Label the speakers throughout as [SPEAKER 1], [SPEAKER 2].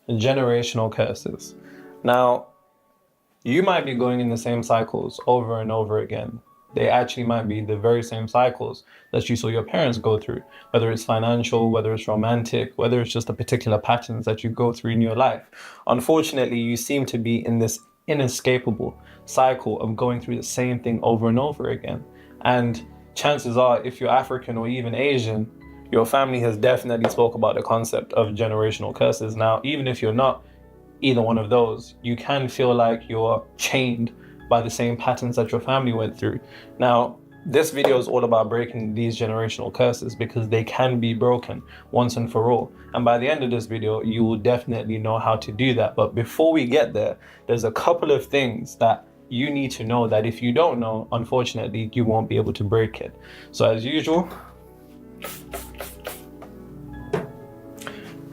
[SPEAKER 1] Generational curses. Now, you might be going in the same cycles over and over again. They actually might be the very same cycles that you saw your parents go through, whether it's financial, whether it's romantic, whether it's just the particular patterns that you go through in your life. Unfortunately, you seem to be in this inescapable cycle of going through the same thing over and over again. And chances are, if you're African or even Asian, your family has definitely spoke about the concept of generational curses. Now, even if you're not either one of those, you can feel like you're chained by the same patterns that your family went through. Now, this video is all about breaking these generational curses because they can be broken once and for all. And by the end of this video, you will definitely know how to do that. But before we get there, there's a couple of things that you need to know that if you don't know, unfortunately, you won't be able to break it. So as usual,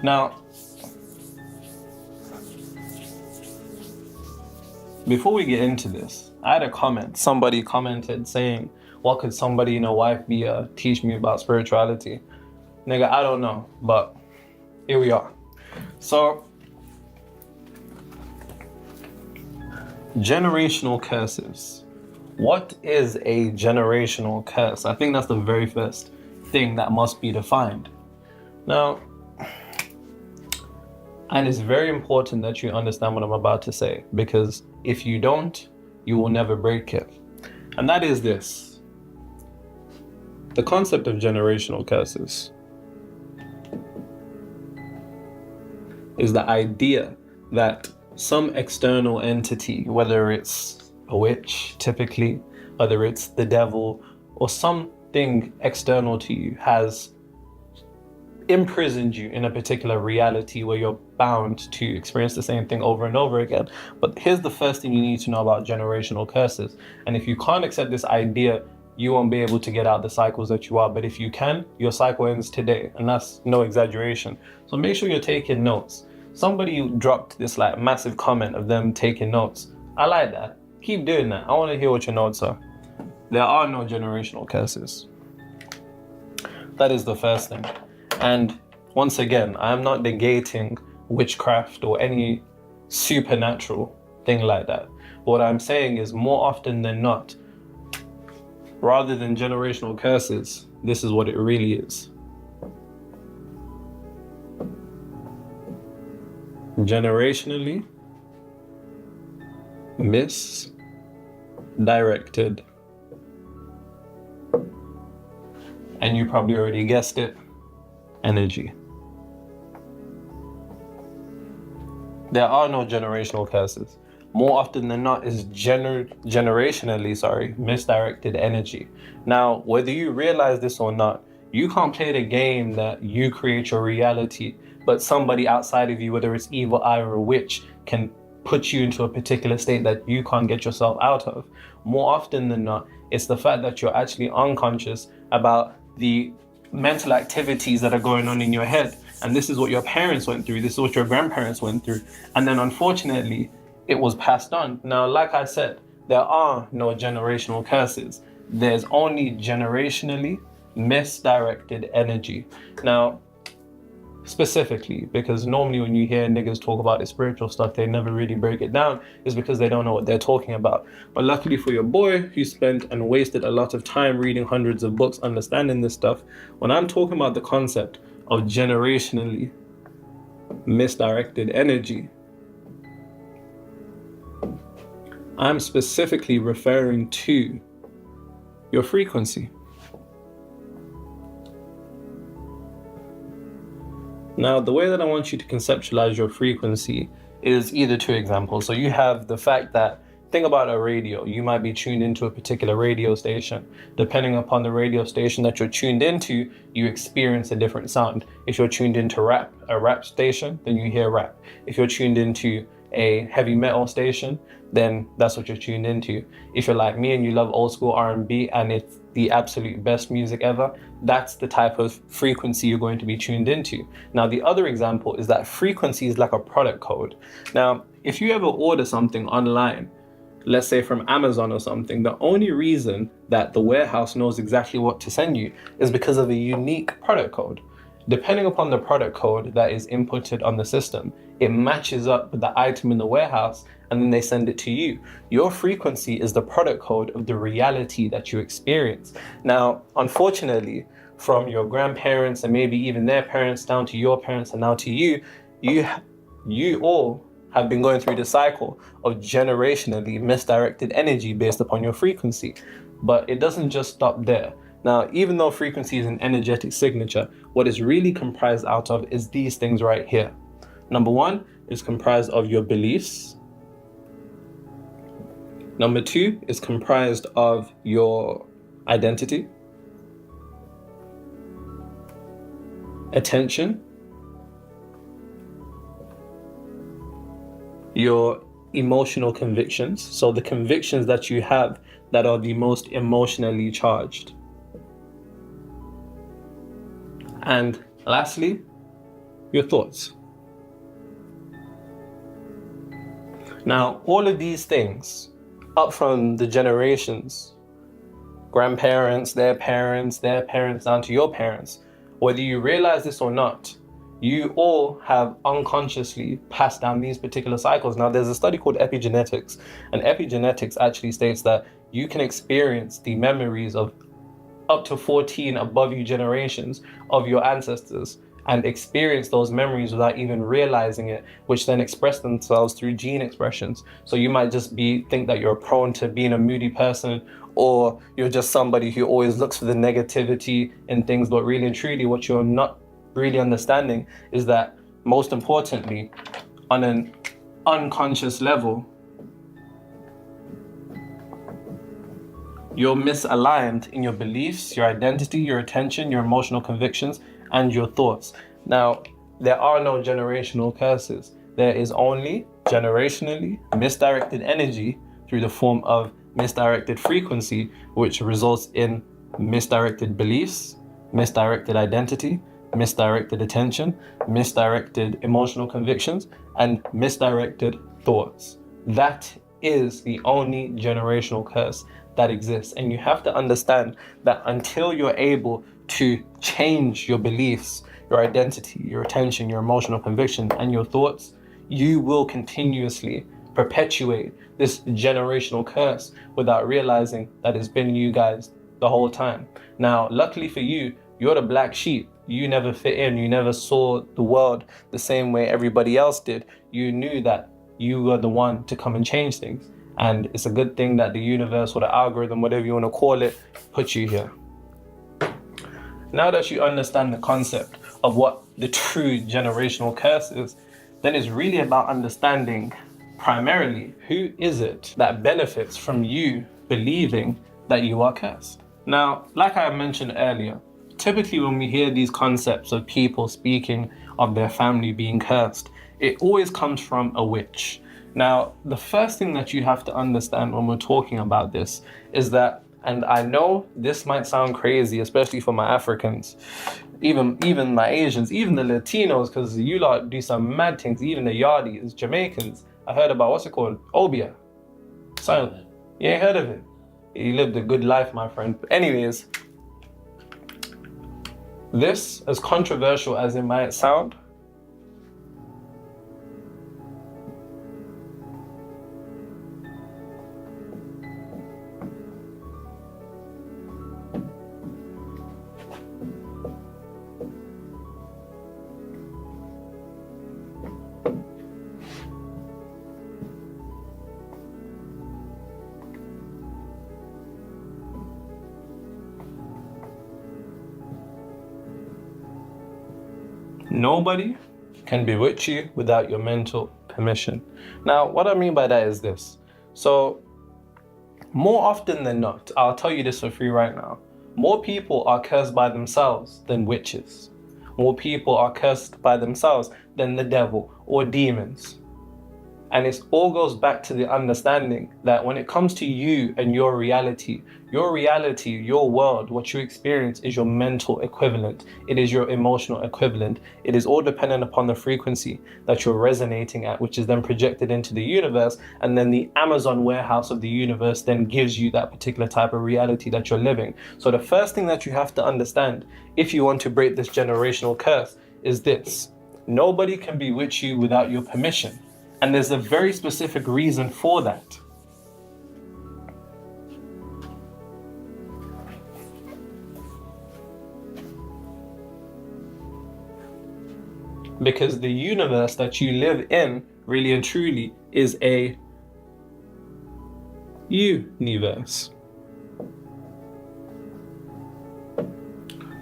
[SPEAKER 1] now, before we get into this, I had a comment. Somebody commented saying, what could somebody in a wife be teach me about spirituality? Nigga, I don't know, but here we are. So, generational curses. What is a generational curse? I think that's the very first thing that must be defined. Now, and it's very important that you understand what I'm about to say, because if you don't, you will never break it. And that is this. The concept of generational curses is the idea that some external entity, whether it's a witch typically, whether it's the devil, or something external to you, has imprisoned you in a particular reality where you're bound to experience the same thing over and over again. But here's the first thing you need to know about generational curses. And if you can't accept this idea, you won't be able to get out the cycles that you are. But if you can, your cycle ends today. And that's no exaggeration. So make sure you're taking notes. Somebody dropped this like massive comment of them taking notes. I like that. Keep doing that. I want to hear what your notes are. There are no generational curses. That is the first thing. And once again, I'm not negating witchcraft or any supernatural thing like that. What I'm saying is, more often than not, rather than generational curses, this is what it really is. Generationally misdirected. And you probably already guessed it. Energy. There are no generational curses. More often than not is generationally misdirected energy. Now, whether you realize this or not, you can't play the game that you create your reality, but somebody outside of you, whether it's evil eye or a witch, can put you into a particular state that you can't get yourself out of. More often than not, it's the fact that you're actually unconscious about the mental activities that are going on in your head. And this is what your parents went through. This is what your grandparents went through. And then unfortunately, it was passed on. Now, like I said, there are no generational curses. There's only generationally misdirected energy. Now, specifically, because normally when you hear niggas talk about the spiritual stuff, they never really break it down, is because they don't know what they're talking about. But luckily for your boy, who spent and wasted a lot of time reading hundreds of books understanding this stuff, when I'm talking about the concept of generationally misdirected energy, I'm specifically referring to your frequency. Now, the way that I want you to conceptualize your frequency is either two examples. So you have the fact that, think about a radio. You might be tuned into a particular radio station. Depending upon the radio station that you're tuned into, you experience a different sound. If you're tuned into a rap station, then you hear rap. If you're tuned into a heavy metal station, then that's what you're tuned into. If you're like me and you love old school R&B and it's the absolute best music ever, that's the type of frequency you're going to be tuned into. Now, the other example is that frequency is like a product code. Now, if you ever order something online, let's say from Amazon or something, the only reason that the warehouse knows exactly what to send you is because of a unique product code. Depending upon the product code that is inputted on the system, it matches up with the item in the warehouse and then they send it to you. Your frequency is the product code of the reality that you experience. Now, unfortunately, from your grandparents and maybe even their parents down to your parents and now to you, you all have been going through the cycle of generationally misdirected energy based upon your frequency. But it doesn't just stop there. Now, even though frequency is an energetic signature, what is really comprised out of is these things right here. Number one is comprised of your beliefs. Number two is comprised of your identity, attention, your emotional convictions, so the convictions that you have that are the most emotionally charged. And lastly, your thoughts. Now, all of these things, up from the generations, grandparents, their parents, down to your parents, whether you realize this or not, you all have unconsciously passed down these particular cycles. Now, there's a study called epigenetics, and epigenetics actually states that you can experience the memories of up to 14 above you generations of your ancestors and experience those memories without even realizing it, which then express themselves through gene expressions. So you might just think that you're prone to being a moody person, or you're just somebody who always looks for the negativity in things, but really and truly what you're not really understanding is that, most importantly, on an unconscious level, you're misaligned in your beliefs, your identity, your attention, your emotional convictions, and your thoughts. Now, there are no generational curses. There is only generationally misdirected energy through the form of misdirected frequency, which results in misdirected beliefs, misdirected identity, misdirected attention, misdirected emotional convictions, and misdirected thoughts. That is the only generational curse that exists. And you have to understand that until you're able to change your beliefs, your identity, your attention, your emotional conviction, and your thoughts, you will continuously perpetuate this generational curse without realizing that it's been you guys the whole time. Now, luckily for you, you're the black sheep. You never fit in. You never saw the world the same way everybody else did. You knew that you were the one to come and change things. And it's a good thing that the universe or the algorithm, whatever you want to call it, put you here. Now that you understand the concept of what the true generational curse is, then it's really about understanding primarily who is it that benefits from you believing that you are cursed. Now, like I mentioned earlier, typically when we hear these concepts of people speaking of their family being cursed, it always comes from a witch. Now, the first thing that you have to understand when we're talking about this is that, and I know this might sound crazy, especially for my Africans, even my Asians, even the Latinos, because you lot do some mad things, even the Yardis, Jamaicans. I heard about, what's it called? Obia. So, you ain't heard of it. You lived a good life, my friend. But anyways, this, as controversial as it might sound, nobody can bewitch you without your mental permission. Now, what I mean by that is this. So, more often than not, I'll tell you this for free right now, more people are cursed by themselves than witches. More people are cursed by themselves than the devil or demons. And it all goes back to the understanding that when it comes to you and your reality, your world, what you experience is your mental equivalent. It is your emotional equivalent. It is all dependent upon the frequency that you're resonating at, which is then projected into the universe. And then the Amazon warehouse of the universe then gives you that particular type of reality that you're living. So the first thing that you have to understand, if you want to break this generational curse, is this: nobody can be with you without your permission. And there's a very specific reason for that. Because the universe that you live in, really and truly, is a universe.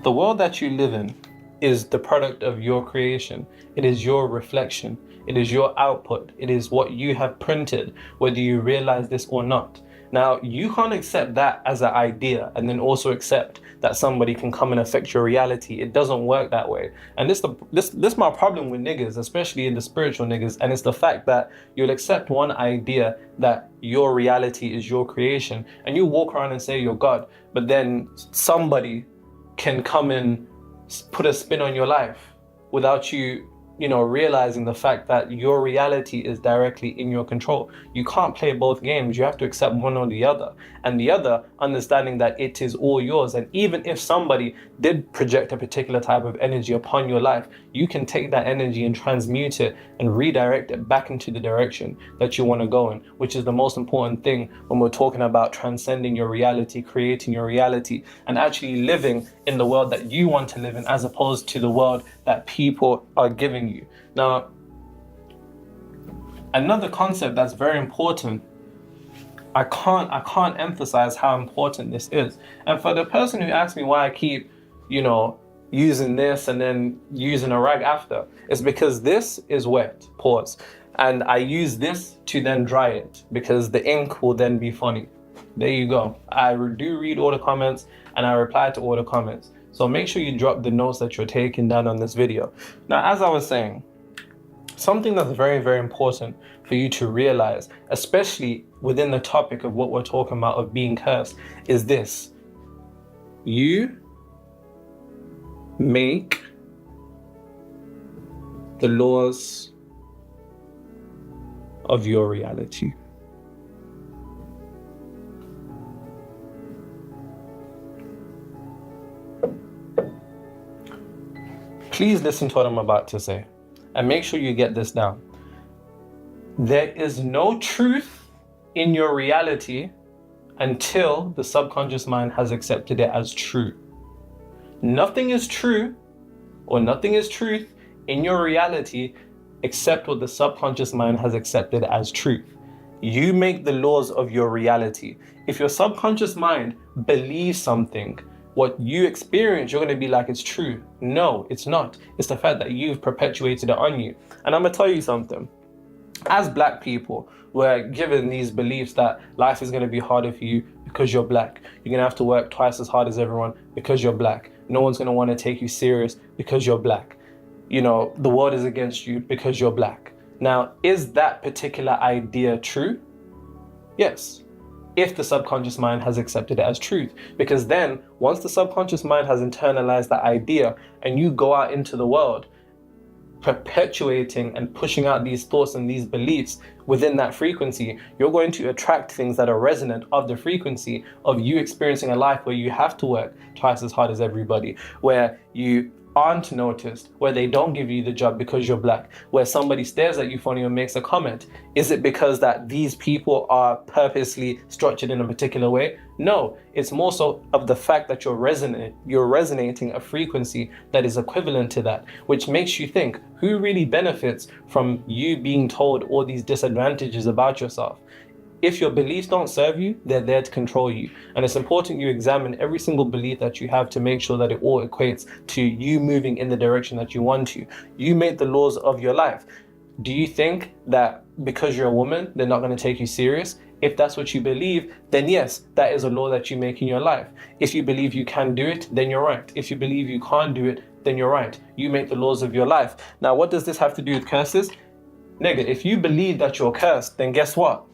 [SPEAKER 1] The world that you live in is the product of your creation. It is your reflection. It is your output. It is what you have printed, whether you realize this or not. Now, you can't accept that as an idea and then also accept that somebody can come and affect your reality. It doesn't work that way. And this my problem with niggas, especially in the spiritual niggas, and it's the fact that you'll accept one idea that your reality is your creation, and you walk around and say you're God, but then somebody can come and put a spin on your life without you realizing the fact that your reality is directly in your control. You can't play both games. You have to accept one or the other. And the other, understanding that it is all yours. And even if somebody did project a particular type of energy upon your life, you can take that energy and transmute it and redirect it back into the direction that you want to go in, which is the most important thing when we're talking about transcending your reality, creating your reality, and actually living in the world that you want to live in, as opposed to the world that people are giving you. Now, another concept that's very important, I can't emphasize how important this is. And for the person who asks me why I keep, using this and then using a rag after, it's because this is wet, pause. And I use this to then dry it because the ink will then be funny. There you go. I do read all the comments and I reply to all the comments. So make sure you drop the notes that you're taking down on this video. Now, as I was saying, something that's very, very important for you to realize, especially within the topic of what we're talking about of being cursed, is this: you make the laws of your reality. Please listen to what I'm about to say, and make sure you get this down. There is no truth in your reality until the subconscious mind has accepted it as true. Nothing is true or nothing is truth in your reality except what the subconscious mind has accepted as truth. You make the laws of your reality. If your subconscious mind believes something, what you experience, you're going to be like, it's true. No, it's not. It's the fact that you've perpetuated it on you. And I'm going to tell you something. As Black people, we're given these beliefs that life is going to be harder for you because you're Black. You're going to have to work twice as hard as everyone because you're Black. No one's going to want to take you serious because you're Black. The world is against you because you're Black. Now, is that particular idea true? Yes, if the subconscious mind has accepted it as truth. Because then, once the subconscious mind has internalized that idea and you go out into the world, perpetuating and pushing out these thoughts and these beliefs within that frequency, you're going to attract things that are resonant of the frequency of you experiencing a life where you have to work twice as hard as everybody, where you aren't noticed, where they don't give you the job because you're Black, where somebody stares at you funny or makes a comment. Is it because that these people are purposely structured in a particular way? No, it's more so of the fact that you're resonating a frequency that is equivalent to that, which makes you think, who really benefits from you being told all these disadvantages about yourself? If your beliefs don't serve you, they're there to control you. And it's important you examine every single belief that you have to make sure that it all equates to you moving in the direction that you want to. You make the laws of your life. Do you think that because you're a woman, they're not going to take you serious? If that's what you believe, then yes, that is a law that you make in your life. If you believe you can do it, then you're right. If you believe you can't do it, then you're right. You make the laws of your life. Now, what does this have to do with curses? Nigga, if you believe that you're cursed, then guess what?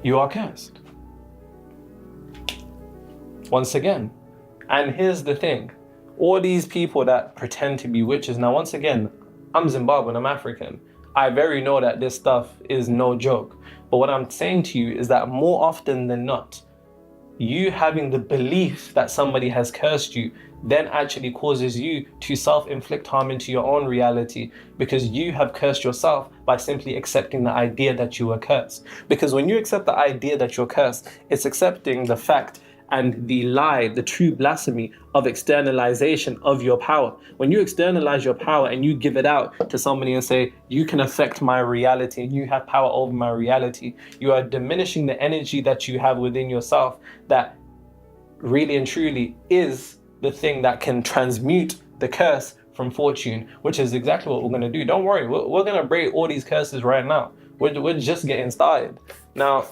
[SPEAKER 1] You are cursed. Once again. And here's the thing. All these people that pretend to be witches. Now, once again, I'm Zimbabwean, I'm African. I very know that this stuff is no joke. But what I'm saying to you is that more often than not, you having the belief that somebody has cursed you then actually causes you to self-inflict harm into your own reality, because you have cursed yourself by simply accepting the idea that you are cursed. Because when you accept the idea that you're cursed, it's accepting the fact and the lie, the true blasphemy of externalization of your power. When you externalize your power and you give it out to somebody and say, you can affect my reality and you have power over my reality, you are diminishing the energy that you have within yourself that really and truly is the thing that can transmute the curse from fortune, which is exactly what we're going to do. Don't worry, we're going to break all these curses right now. We're just getting started. Now,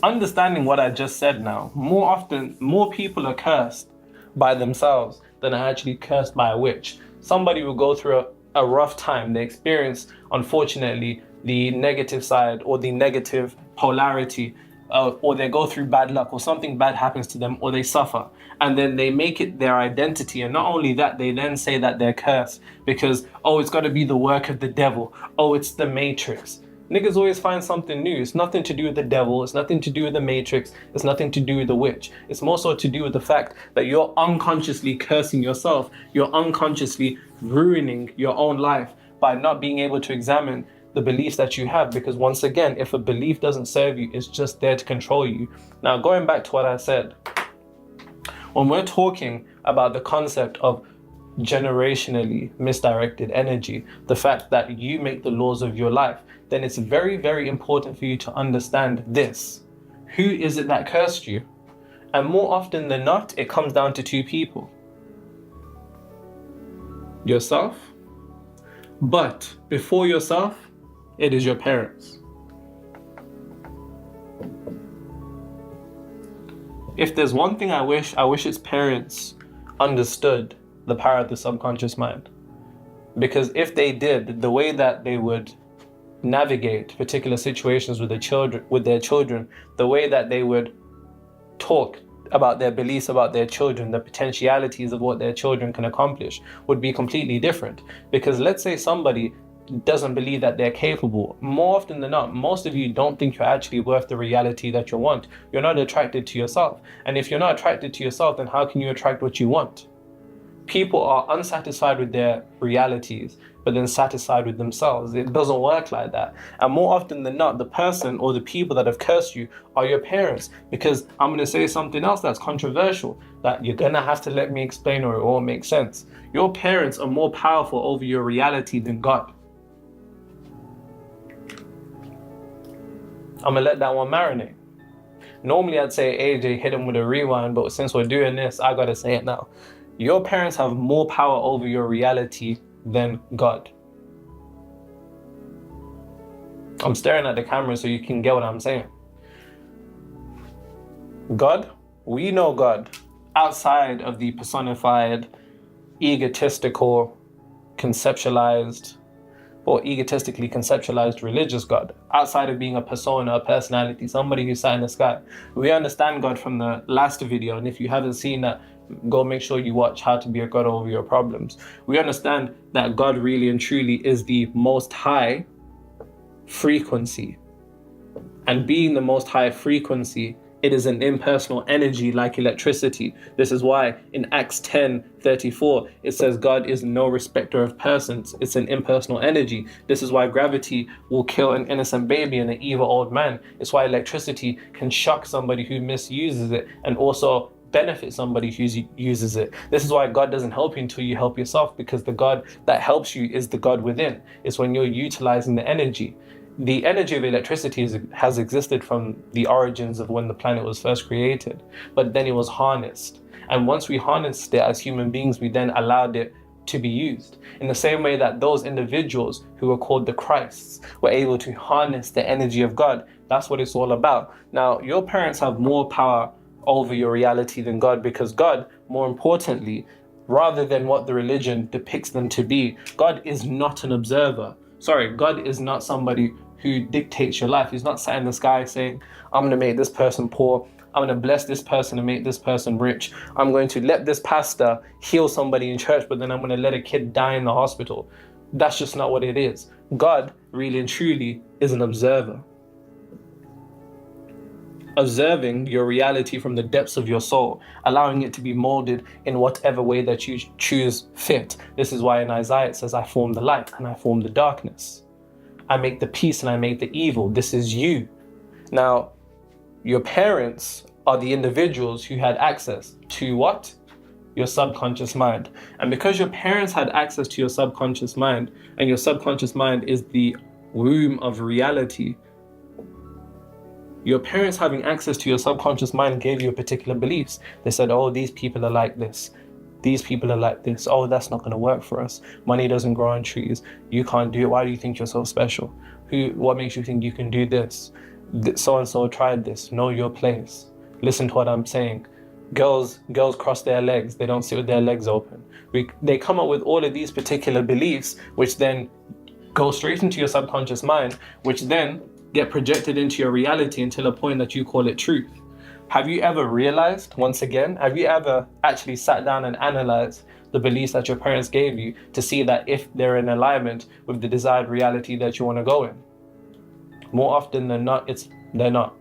[SPEAKER 1] understanding what I just said now, more often, more people are cursed by themselves than are actually cursed by a witch. Somebody will go through a rough time. They experience, unfortunately, the negative side or the negative polarity, or they go through bad luck, or something bad happens to them, or they suffer. And then they make it their identity. And not only that, they then say that they're cursed because, oh, it's got to be the work of the devil. Oh, it's the Matrix. Niggas always find something new. It's nothing to do with the devil. It's nothing to do with the Matrix. It's nothing to do with the witch. It's more so to do with the fact that you're unconsciously cursing yourself. You're unconsciously ruining your own life by not being able to examine the beliefs that you have. Because once again, if a belief doesn't serve you, it's just there to control you. Now, going back to what I said, when we're talking about the concept of generationally misdirected energy, the fact that you make the laws of your life, then it's very, very important for you to understand this. Who is it that cursed you? And more often than not, it comes down to two people. Yourself. But before yourself, it is your parents. If there's one thing I wish its parents understood the power of the subconscious mind. Because if they did, the way that they would navigate particular situations with their children, the way that they would talk about their beliefs about their children, the potentialities of what their children can accomplish, would be completely different. Because let's say somebody doesn't believe that they're capable. More often than not, most of you don't think you're actually worth the reality that you want. You're not attracted to yourself. And if you're not attracted to yourself, then how can you attract what you want? People are unsatisfied with their realities, but then satisfied with themselves. It doesn't work like that. And more often than not, the person or the people that have cursed you are your parents. Because I'm going to say something else that's controversial, that you're going to have to let me explain or it won't make sense. Your parents are more powerful over your reality than God. I'm going to let that one marinate. Normally I'd say, AJ, hit him with a rewind, but since we're doing this, I got to say it now. Your parents have more power over your reality than God. I'm staring at the camera so you can get what I'm saying. God, we know God outside of the personified, egotistical, conceptualized, or egotistically conceptualized religious God, outside of being a persona, a personality, somebody who sat in the sky. We understand God from the last video, and if you haven't seen that, go make sure you watch How to Be a God Over Your Problems. We understand that God really and truly is the most high frequency. And being the most high frequency, it is an impersonal energy like electricity. This is why in Acts 10:34, it says God is no respecter of persons. It's an impersonal energy. This is why gravity will kill an innocent baby and an evil old man. It's why electricity can shock somebody who misuses it and also benefit somebody who uses it. This is why God doesn't help you until you help yourself, because the God that helps you is the God within. It's when you're utilizing the energy. The energy of electricity has existed from the origins of when the planet was first created, but then it was harnessed. And once we harnessed it as human beings, we then allowed it to be used. In the same way that those individuals who were called the Christs were able to harness the energy of God, That's what it's all about. Now, your parents have more power over your reality than God, because God, more importantly, rather than what the religion depicts them to be, God is not an observer. Sorry, God is not somebody who dictates your life. He's not sat in the sky saying, I'm going to make this person poor. I'm going to bless this person and make this person rich. I'm going to let this pastor heal somebody in church, but then I'm going to let a kid die in the hospital. That's just not what it is. God, really and truly, is an observer. Observing your reality from the depths of your soul, allowing it to be molded in whatever way that you choose fit. This is why in Isaiah it says, I form the light and I form the darkness. I make the peace and I make the evil. This is you. Now, your parents are the individuals who had access to what? Your subconscious mind. And because your parents had access to your subconscious mind, and your subconscious mind is the womb of reality, your parents having access to your subconscious mind gave you particular beliefs. They said, oh, these people are like this. These people are like this. Oh, that's not going to work for us. Money doesn't grow on trees. You can't do it. Why do you think you're so special? What makes you think you can do this? So-and-so tried this. Know your place. Listen to what I'm saying. Girls cross their legs. They don't sit with their legs open. They come up with all of these particular beliefs, which then go straight into your subconscious mind, which then get projected into your reality until a point that you call it truth. Have you ever realized, once again, have you ever actually sat down and analyzed the beliefs that your parents gave you to see that if they're in alignment with the desired reality that you want to go in? More often than not, they're not.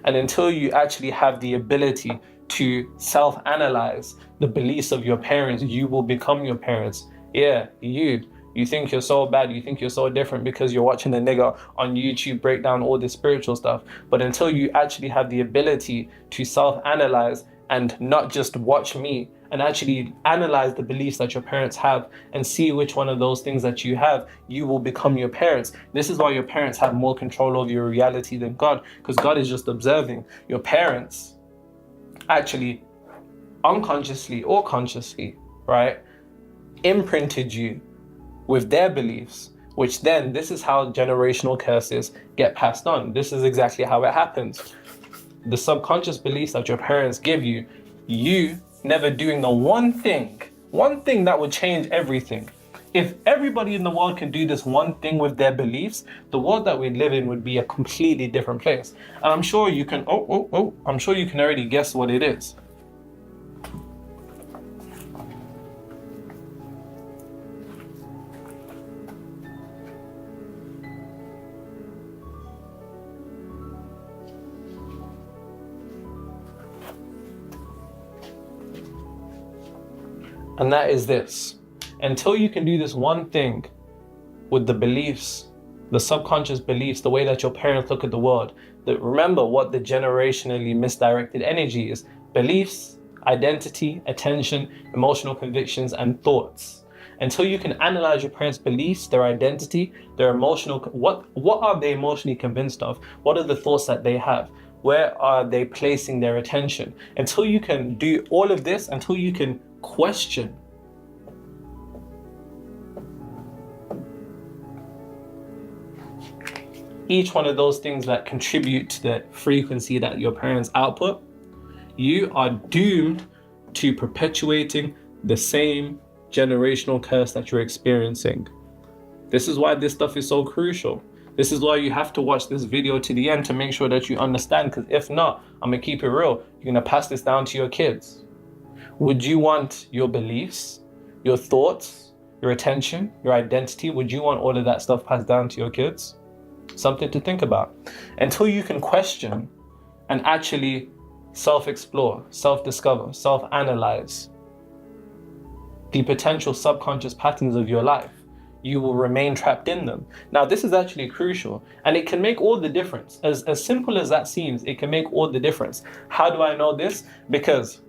[SPEAKER 1] And until you actually have the ability to self-analyze the beliefs of your parents, you will become your parents. Yeah, you think you're so bad, you think you're so different because you're watching a nigga on YouTube break down all this spiritual stuff. But until you actually have the ability to self-analyze and not just watch me, and actually analyze the beliefs that your parents have and see which one of those things that you have, you will become your parents. This is why your parents have more control over your reality than God, because God is just observing. Your parents actually unconsciously or consciously, right, imprinted you with their beliefs, which then, this is how generational curses get passed on. This is exactly how it happens. The subconscious beliefs that your parents give you, you never doing the one thing that would change everything. If everybody in the world can do this one thing with their beliefs, the world that we live in would be a completely different place. And I'm sure you can, I'm sure you can already guess what it is. And that is this. Until you can do this one thing with the beliefs, the subconscious beliefs, the way that your parents look at the world, that remember what the generationally misdirected energy is: beliefs, identity, attention, emotional convictions, and thoughts. Until you can analyze your parents' beliefs, their identity, their emotional, what are they emotionally convinced of? What are the thoughts that they have? Where are they placing their attention? Until you can do all of this, until you can question each one of those things that contribute to the frequency that your parents output, you are doomed to perpetuating the same generational curse that you're experiencing. This is why this stuff is so crucial. This is why you have to watch this video to the end to make sure that you understand, because if not, I'm gonna keep it real, you're gonna pass this down to your kids. Would you want your beliefs, your thoughts, your attention, your identity, would you want all of that stuff passed down to your kids? Something to think about. Until you can question and actually self-explore, self-discover, self-analyze the potential subconscious patterns of your life, you will remain trapped in them. Now, this is actually crucial, and it can make all the difference. As simple as that seems, it can make all the difference. How do I know this? Because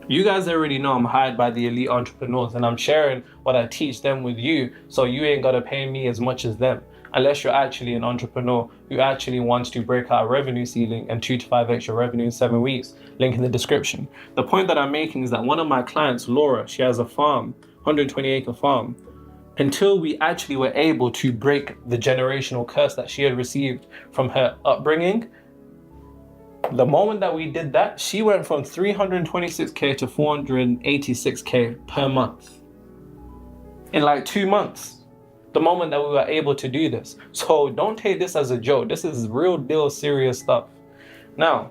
[SPEAKER 1] you guys already know I'm hired by the elite entrepreneurs, and I'm sharing what I teach them with you, so you ain't gotta pay me as much as them, unless you're actually an entrepreneur who actually wants to break out a revenue ceiling and 2 to 5 extra revenue in 7 weeks. Link in the description. The point that I'm making is that one of my clients, Laura, she has a farm, 120-acre farm. until we actually were able to break the generational curse that she had received from her upbringing. The moment that we did that, she went from 326K to 486K per month in like 2 months. The moment that we were able to do this. So don't take this as a joke. This is real deal serious stuff. Now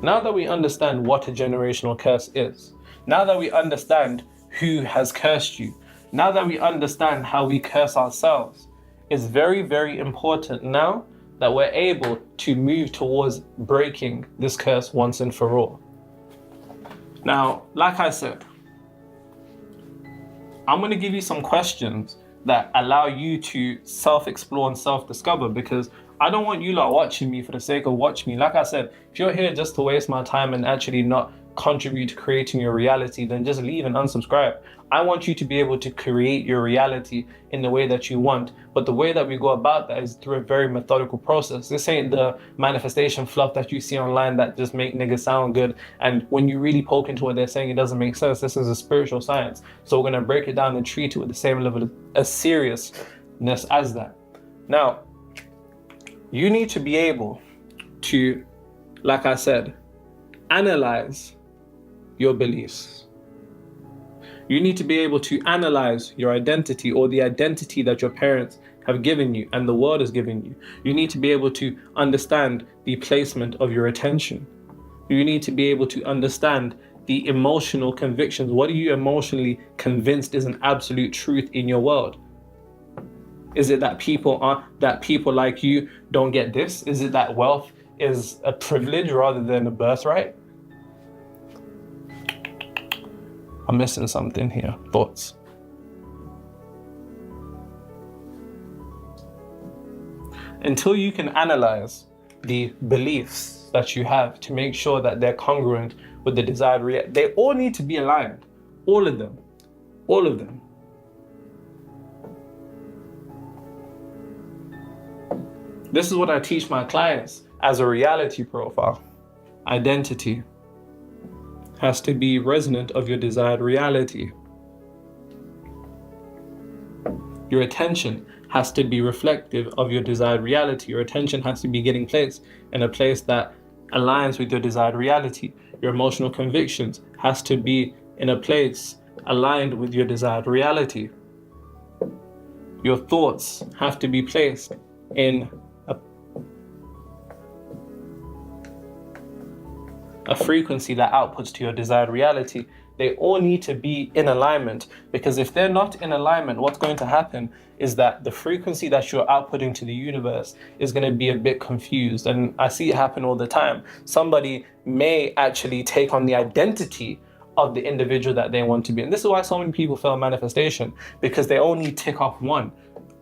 [SPEAKER 1] that we understand what a generational curse is, now that we understand who has cursed you, now that we understand how we curse ourselves, it's very, very important now that we're able to move towards breaking this curse once and for all. Now, like I said, I'm going to give you some questions that allow you to self-explore and self-discover, because I don't want you lot watching me for the sake of watching me. Like I said, if you're here just to waste my time and actually not contribute to creating your reality, then just leave and unsubscribe. I want you to be able to create your reality in the way that you want. But the way that we go about that is through a very methodical process. This ain't the manifestation fluff that you see online that just make niggas sound good. And when you really poke into what they're saying, it doesn't make sense. This is a spiritual science. So we're going to break it down and treat it with the same level of seriousness as that. Now, you need to be able to, like I said, analyze your beliefs. You need to be able to analyze your identity, or the identity that your parents have given you and the world has given you. You need to be able to understand the placement of your attention. You need to be able to understand the emotional convictions. What are you emotionally convinced is an absolute truth in your world? Is it that people like you don't get this? Is it that wealth is a privilege rather than a birthright? I'm missing something here. Thoughts? Until you can analyze the beliefs that you have to make sure that they're congruent with the desired reality, they all need to be aligned. All of them. All of them. This is what I teach my clients as a reality profile. Identity has to be resonant of your desired reality. Your attention has to be reflective of your desired reality. Your attention has to be getting placed in a place that aligns with your desired reality. Your emotional convictions has to be in a place aligned with your desired reality. Your thoughts have to be placed in a frequency that outputs to your desired reality. They all need to be in alignment, because if they're not in alignment, what's going to happen is that the frequency that you're outputting to the universe is going to be a bit confused. And I see it happen all the time. Somebody may actually take on the identity of the individual that they want to be. And this is why so many people fail manifestation, because they only tick off one.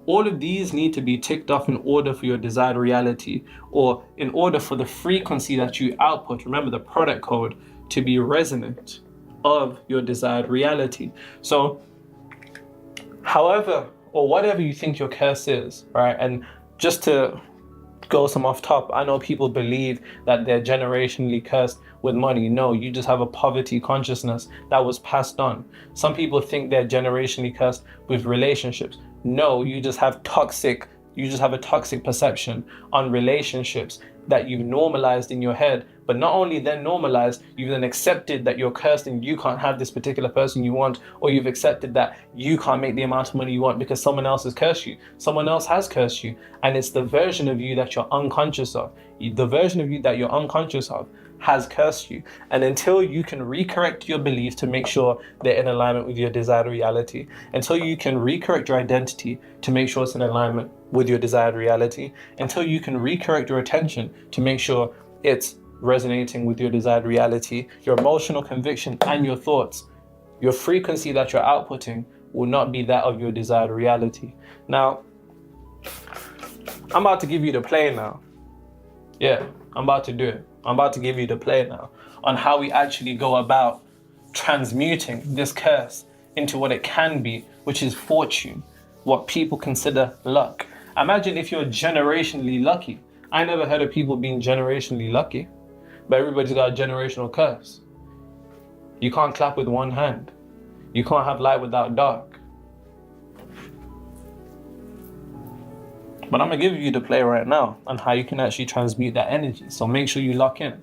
[SPEAKER 1] All of these need to be ticked off in order for your desired reality, or in order for the frequency that you output, remember the product code, to be resonant of your desired reality. So however, or whatever you think your curse is, right? And just to go some off top, I know people believe that they're generationally cursed with money. No, you just have a poverty consciousness that was passed on. Some people think they're generationally cursed with relationships. No, you just have a toxic perception on relationships that you've normalized in your head. But not only then normalized, you've then accepted that you're cursed and you can't have this particular person you want, or you've accepted that you can't make the amount of money you want because someone else has cursed you. Someone else has cursed you. And it's the version of you that you're unconscious of. The version of you that you're unconscious of has cursed you. And until you can recorrect your beliefs to make sure they're in alignment with your desired reality, until you can recorrect your identity to make sure it's in alignment with your desired reality, until you can recorrect your attention to make sure it's resonating with your desired reality, your emotional conviction and your thoughts, your frequency that you're outputting will not be that of your desired reality. Now, I'm about to give you the play now. Yeah, I'm about to do it. I'm about to give you the play now on how we actually go about transmuting this curse into what it can be, which is fortune, what people consider luck. Imagine if you're generationally lucky. I never heard of people being generationally lucky, but everybody's got a generational curse. You can't clap with one hand. You can't have light without dark. But I'm gonna give you the play right now on how you can actually transmute that energy. So make sure you lock in.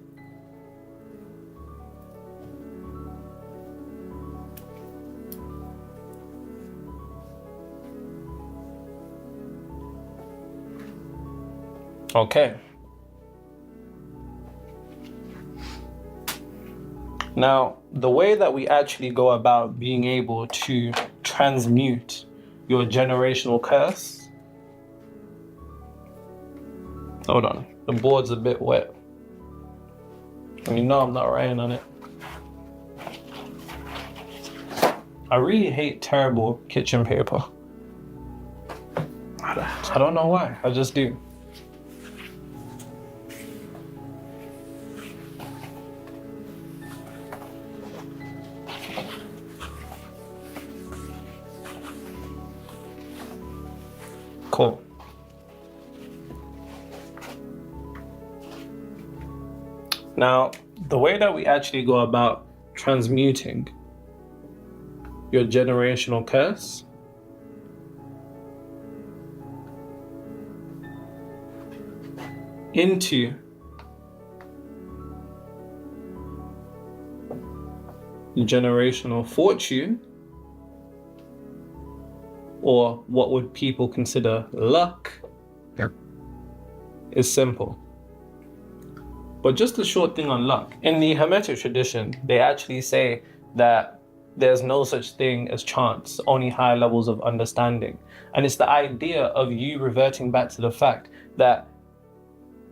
[SPEAKER 1] Okay. Now, the way that we actually go about being able to transmute your generational curse. Hold on, the board's a bit wet. And you know I'm not writing on it. I really hate terrible kitchen paper. I don't know why, I just do. Cool. Now, the way that we actually go about transmuting your generational curse into generational fortune, or what would people consider luck, is simple. But just a short thing on luck. In the Hermetic tradition, they actually say that there's no such thing as chance, only higher levels of understanding. And it's the idea of you reverting back to the fact that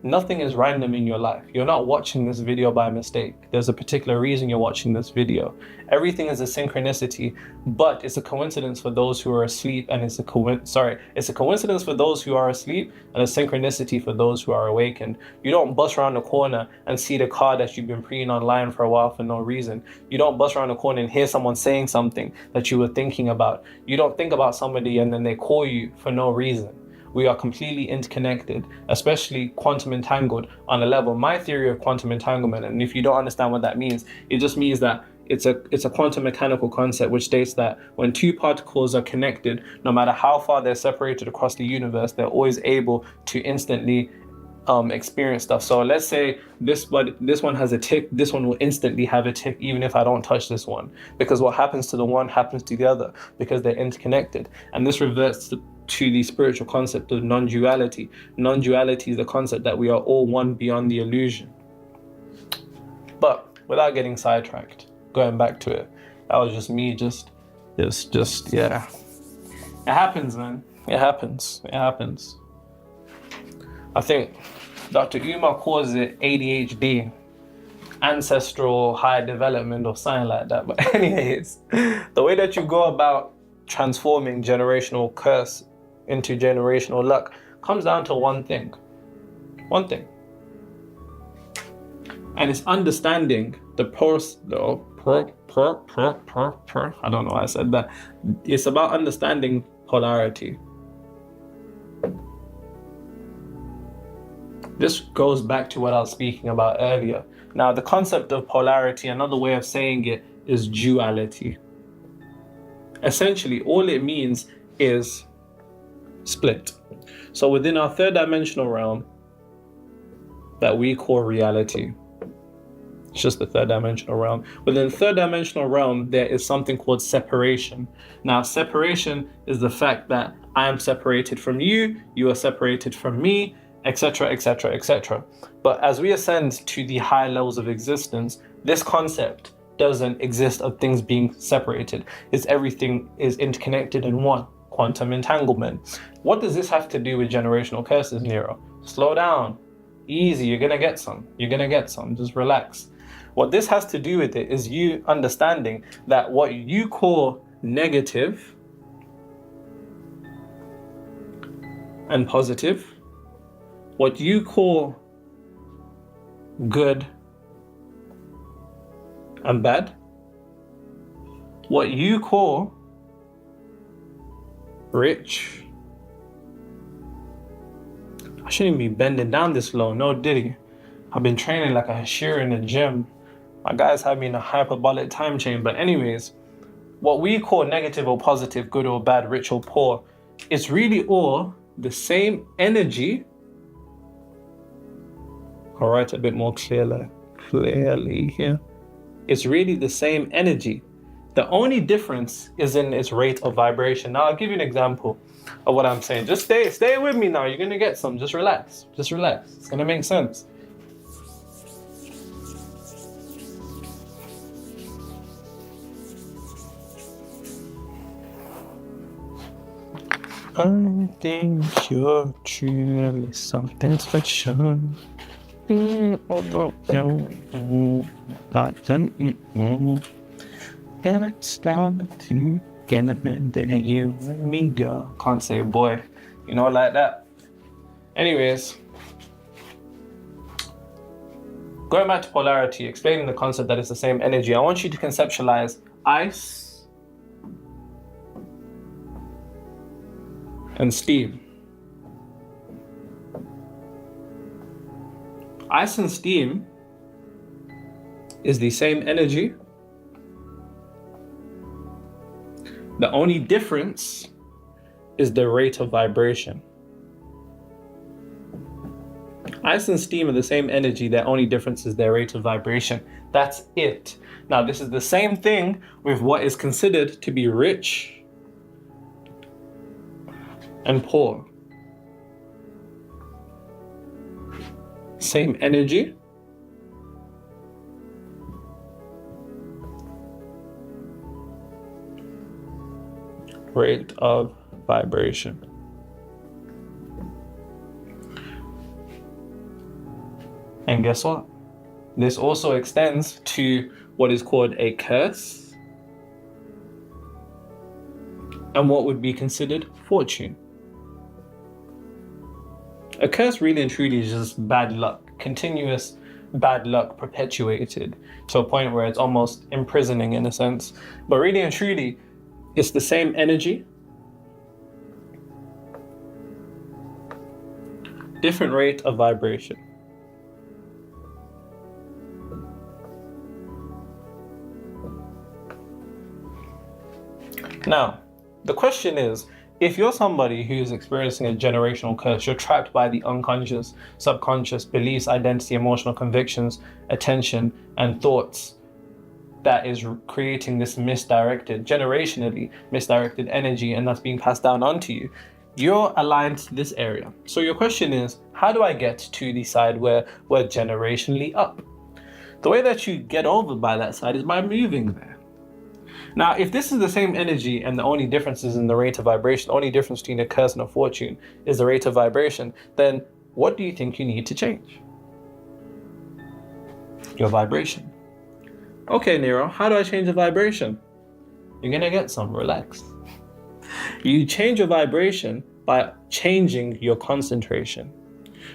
[SPEAKER 1] nothing is random in your life. You're not watching this video by mistake. There's a particular reason you're watching this video. Everything is a synchronicity, but it's a coincidence for those who are asleep, and it's a coincidence for those who are asleep, and a synchronicity for those who are awakened. You don't bust around the corner and see the car that you've been preying online for a while for no reason. You don't bust around the corner and hear someone saying something that you were thinking about. You don't think about somebody and then they call you for no reason. We are completely interconnected, especially quantum entangled on a level. My theory of quantum entanglement, and if you don't understand what that means, it just means that it's a quantum mechanical concept which states that when two particles are connected, no matter how far they're separated across the universe, they're always able to instantly experience stuff. So let's say this one has a tick, this one will instantly have a tick even if I don't touch this one, because what happens to the one happens to the other, because they're interconnected. And this reverts to the spiritual concept of non-duality. Non-duality is the concept that we are all one beyond the illusion. But without getting sidetracked, going back to it, that was just me, yeah. It happens, man. It happens. I think Dr. Umar calls it ADHD, ancestral high development or something like that. But anyways, the way that you go about transforming generational curse into generational luck comes down to one thing. And it's understanding I don't know why I said that. It's about understanding polarity. This goes back to what I was speaking about earlier. Now, the concept of polarity, another way of saying it, is duality. Essentially, all it means is split. So within our third dimensional realm that we call reality, it's just the third dimensional realm. Within the third dimensional realm, there is something called separation. Now, separation is the fact that I am separated from you, you are separated from me, etc., etc., etc. But as we ascend to the higher levels of existence, this concept doesn't exist of things being separated. It's everything is interconnected in one. Quantum entanglement. What does this have to do with generational curses, Nero? Slow down. Easy, you're gonna get some. Just relax. What this has to do with it is you understanding that what you call negative and positive, what you call good and bad, what you call rich. I shouldn't be bending down this low, no diddy. I've been training like a Hashira in the gym. My guys have me in a hyperbolic time chain, but anyways, what we call negative or positive, good or bad, rich or poor, it's really all the same energy. I'll write a bit more clearly here. It's really the same energy. The only difference is in its rate of vibration. Now, I'll give you an example of what I'm saying. Just stay with me now. You're going to get some. Just relax. Just relax. It's going to make sense. I think you're truly something special. Can it stand to get a bit that you and me go? Can't say boy, you know, like that. Anyways, going back to polarity, explaining the concept that it's the same energy, I want you to conceptualize ice and steam. Ice and steam is the same energy. The only difference is the rate of vibration. Ice and steam are the same energy. The only difference is their rate of vibration. That's it. Now, this is the same thing with what is considered to be rich and poor. Same energy. Rate of vibration. And guess what? This also extends to what is called a curse and what would be considered fortune. A curse really and truly is just bad luck, continuous bad luck perpetuated to a point where it's almost imprisoning in a sense. But really and truly, it's the same energy, different rate of vibration. Now, the question is, if you're somebody who's experiencing a generational curse, you're trapped by the unconscious, subconscious beliefs, identity, emotional convictions, attention, and thoughts that is creating this generationally misdirected energy, and that's being passed down onto you. You're aligned to this area. So your question is, how do I get to the side where we're generationally up? The way that you get over by that side is by moving there. Now, if this is the same energy and the only difference is in the rate of vibration, the only difference between a curse and a fortune is the rate of vibration, then what do you think you need to change? Your vibration. Okay, Nero, how do I change the vibration? You're gonna get some, relax. You change your vibration by changing your concentration.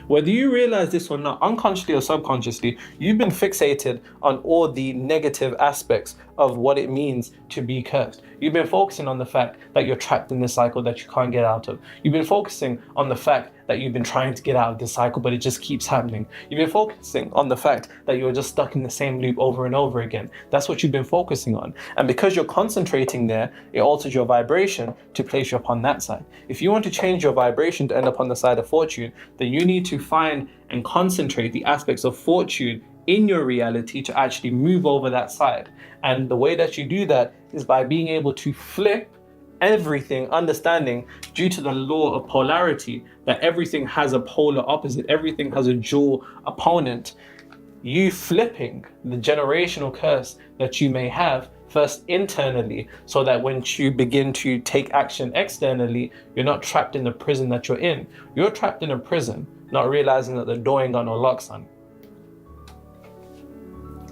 [SPEAKER 1] Whether you realize this or not, unconsciously or subconsciously, you've been fixated on all the negative aspects of what it means to be cursed. You've been focusing on the fact that you're trapped in this cycle that you can't get out of. You've been focusing on the fact that you've been trying to get out of this cycle, but it just keeps happening. You've been focusing on the fact that you're just stuck in the same loop over and over again. That's what you've been focusing on. And because you're concentrating there, it alters your vibration to place you upon that side. If you want to change your vibration to end up on the side of fortune, then you need to find and concentrate the aspects of fortune in your reality to actually move over that side. And the way that you do that is by being able to flip everything, understanding due to the law of polarity that everything has a polar opposite, everything has a dual opponent. You flipping the generational curse that you may have first internally, so that when you begin to take action externally, you're not trapped in the prison that you're in. You're trapped in a prison, not realizing that the door ain't got no locks on.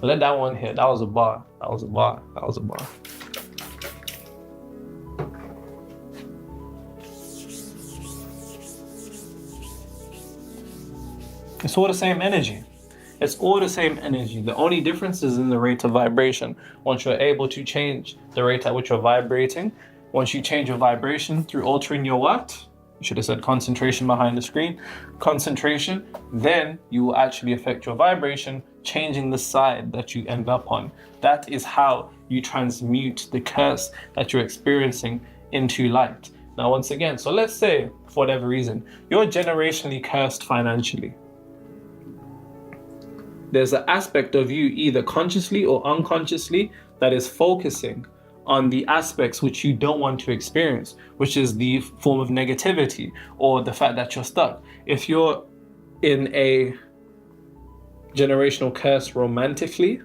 [SPEAKER 1] Let that one hit. That was a bar. That was a bar. That was a bar. It's all the same energy. It's all the same energy. The only difference is in the rate of vibration. Once you're able to change the rate at which you're vibrating, once you change your vibration through altering your what? You should have said concentration behind the screen. Concentration, then you will actually affect your vibration, changing the side that you end up on. That is how you transmute the curse that you're experiencing into light. Now, once again, so let's say, for whatever reason, you're generationally cursed financially. There's an aspect of you, either consciously or unconsciously, that is focusing on the aspects which you don't want to experience, which is the form of negativity or the fact that you're stuck. If you're in a generational curse romantically,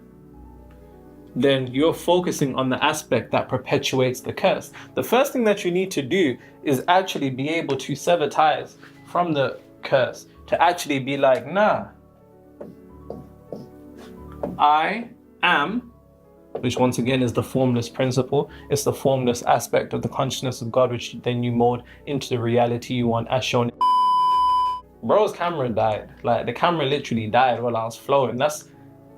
[SPEAKER 1] then you're focusing on the aspect that perpetuates the curse. The first thing that you need to do is actually be able to sever ties from the curse, to actually be like, nah, I am, which once again is the formless principle. It's the formless aspect of the consciousness of God, which then you mold into the reality you want, as shown. Bro's camera died. Like, the camera literally died while I was flowing. That's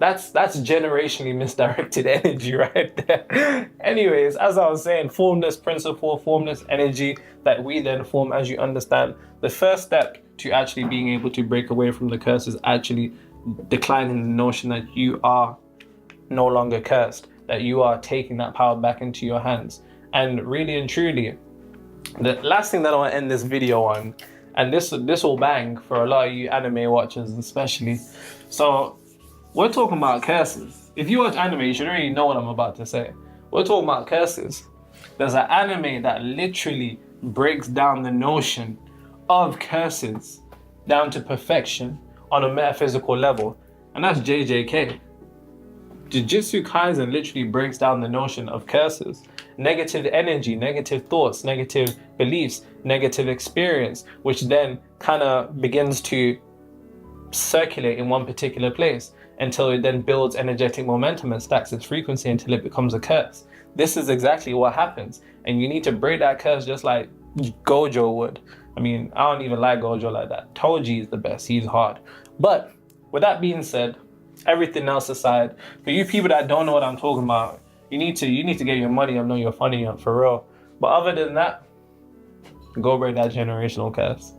[SPEAKER 1] generationally misdirected energy right there. Anyways, as I was saying, formless principle, formless energy that we then form as you understand. The first step to actually being able to break away from the curse is actually declining the notion that you are no longer cursed, that you are taking that power back into your hands. And really and truly, the last thing that I want to end this video on, and this will bang for a lot of you anime watchers especially. So we're talking about curses. If you watch anime, you should already know what I'm about to say. We're talking about curses. There's an anime that literally breaks down the notion of curses down to perfection on a metaphysical level, and that's JJK. Jujutsu Kaisen literally breaks down the notion of curses, negative energy, negative thoughts, negative beliefs, negative experience, which then kind of begins to circulate in one particular place until it then builds energetic momentum and stacks its frequency until it becomes a curse. This is exactly what happens, and you need to break that curse just like Gojo would. I mean, I don't even like Gojo like that. Toji is the best, he's hard. But with that being said, everything else aside, for you people that don't know what I'm talking about, you need to get your money up, know you're funny up for real. But other than that, go break that generational curse.